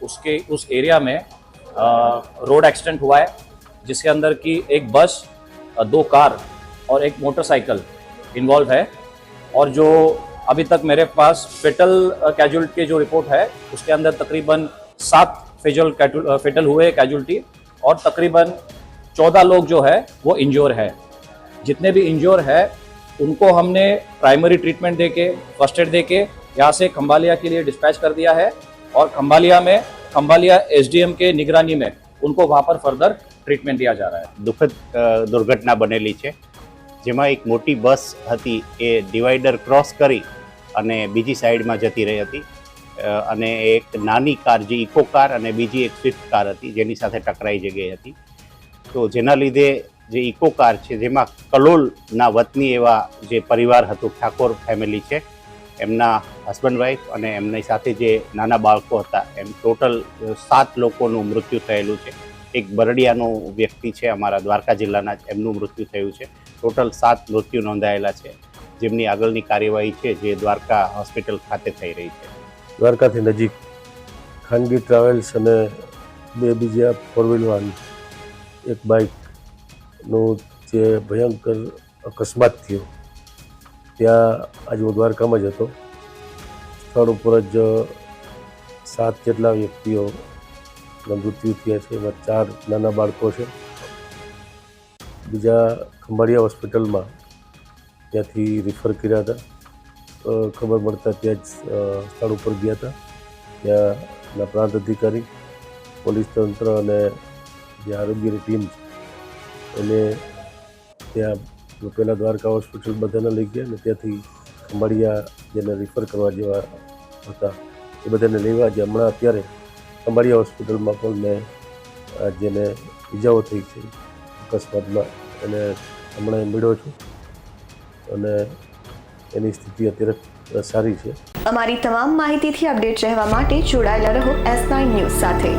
उस एरिया में road accident हुआ है, जिसके अंदर की एक बस, 2 कार और एक मोटरसाइकिल इन्वॉल्व है। और जो अभी तक मेरे पास फेटल कैजुअल्टी की जो रिपोर्ट है उसके अंदर तकरीबन 7 फेटल हुए कैजुअल्टी और तकरीबन 14 लोग जो है वो इंज्योर है। जितने भी इंज्योर है उनको हमने प्राइमरी ट्रीटमेंट देके, फर्स्ट एड देके यहाँ से खंभालिया के लिए डिस्पैच कर दिया है और खंभालिया एसडीएम के निगरानी में उनको वहाँ पर फर्दर ट्रीटमेंट दिया जा रहा है। दुखद दुर्घटना बनेली है, जेमां एक मोटी बस हती ए डिवाइडर क्रॉस करी अने बीजी साइडमां जती रही हती अने एक नानी कार जे इको कार अने बीजी एक स्विफ्ट कार हती जेनी साथे टकराई जई हती। तो जेना लीधे जे इको कार छे जेमां कलोलना वतनी एवा जे परिवार हतो, ठाकोर फैमिली छे, एमना हस्बन्ड वाइफ अने एमनी साथे जे नाना बाळको हता, एम टोटल 7 लोकोनुं मृत्यु थयेलुं छे। एक बरडियानो व्यक्ति है अमरा द्वारका जिल्लाना, एमनुं मृत्यु थयुं छे। टोटल 7 मृत्यु नोंधायेला छे, जेमनी आगळनी कार्यवाही है जे द्वारका होस्पिटल खाते थई रही है। द्वारकाथी नजीक खानगी ट्रावेल्स अने 2 बीजा 4 व्हील वाहन, एक बाइकनो जे भयंकर अकस्मात थयो त्या आज वो द्वारकामां ज हतो। स्थळ उपर ज 7 जेटला व्यक्तिओ मृत्यु थया छे, एमां 4 नाना बाळको छे। बीजा खंभाळिया होस्पिटल में त्याथी रिफर कर्या था। खबर मळता त्याज स्थळ पर गया था। त्याना प्रांत अधिकारी, पोलीस तंत्र अने जे आरोग्यनी टीम एने त्या पहला द्वारका होस्पिटल बधाने लई गया ने त्याथी खंभाळिया जेने रिफर करवा जेवा हता ए बधाने लेवा जे हमणां अत्यारे खंभाळिया होस्पिटल में पण मैं जेने ईजाओ थई छे अकस्मातमां एने हमणां मेळ्यो छुं અને એની સ્થિતિ અત્યારે સારી છે। અમારી તમામ માહિતીથી અપડેટ રહેવા માટે જોડાયેલા રહો S9 ન્યૂઝ સાથે।